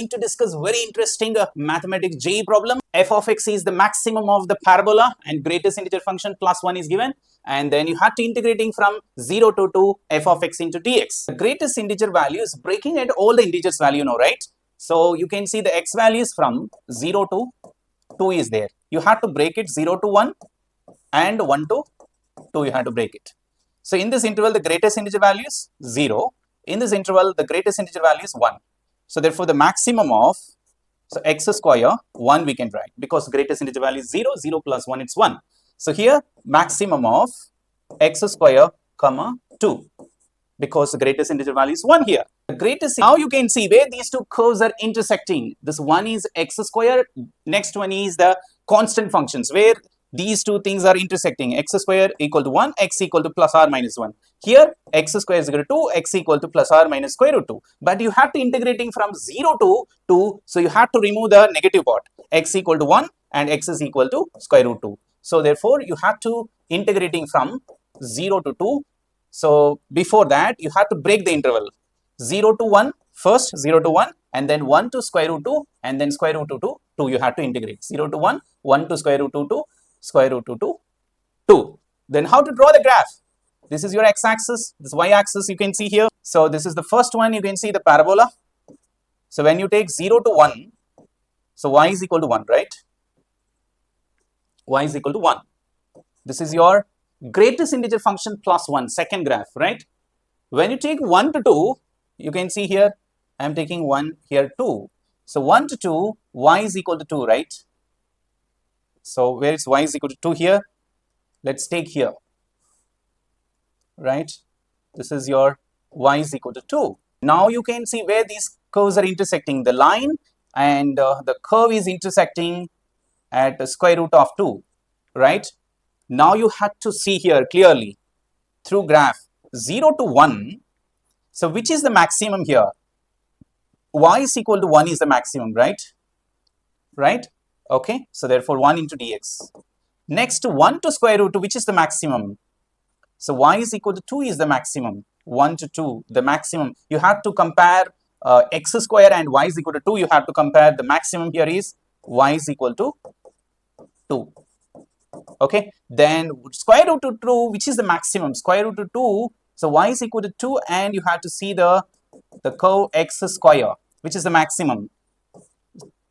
going to discuss very interesting mathematics JEE problem. F of x is the maximum of the parabola and greatest integer function plus 1 is given, and then you have to integrating from 0 to 2 f of x into dx. The greatest integer value is breaking at all the integers value now, right? So you can see the x values from 0 to 2 is there. You have to break it 0 to 1 and 1 to 2 you have to break it. So in this interval the greatest integer value is 0. In this interval the greatest integer value is 1. So therefore the maximum of x square 1 we can write, because greatest integer value is 0, 0 plus 1 it's 1. So here maximum of x square comma 2, because the greatest integer value is 1 here. The greatest, now you can see where these two curves are intersecting. This one is x square, next one is the constant functions, where these two things are intersecting. X square equal to 1, x equal to plus or minus 1. Here x square is equal to 2, x equal to plus or minus square root 2. But you have to integrating from 0 to 2, so you have to remove the negative part. X equal to 1 and x is equal to square root 2. So therefore you have to integrating from 0 to 2. So before that you have to break the interval 0 to 1 first, 0 to 1, and then 1 to square root 2, and then square root 2 to 2 you have to integrate. 0 to 1, 1 to square root 2 to square root 2 to 2. Then how to draw the graph? This is your x-axis, this y-axis you can see here. So this is the first one, you can see the parabola. So when you take 0 to 1, so y is equal to 1, right? Y is equal to 1. This is your greatest integer function plus 1, second graph, right? When you take 1 to 2, you can see here, I am taking 1 here 2. So 1 to 2, y is equal to 2, right? So where is y is equal to 2 here? Let's take here, right? This is your y is equal to 2. Now you can see where these curves are intersecting. The line and the curve is intersecting at the square root of 2, right? Now you have to see here clearly through graph 0 to 1. So which is the maximum here? Y is equal to 1 is the maximum, right? Right? Okay. So therefore 1 into dx. Next 1 to square root 2, which is the maximum? So y is equal to 2 is the maximum. 1 to 2, the maximum. You have to compare x square and y is equal to 2. You have to compare the maximum here is y is equal to 2. Okay. Then square root of 2, which is the maximum? Square root of 2. So y is equal to 2, and you have to see the curve x square, which is the maximum.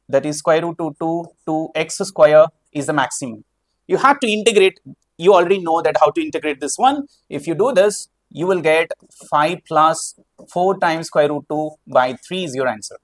That is square root of 2 to x square is the maximum. You have to integrate. You already know that how to integrate this one. If you do this, you will get 5 plus 4 times square root 2 by 3 is your answer.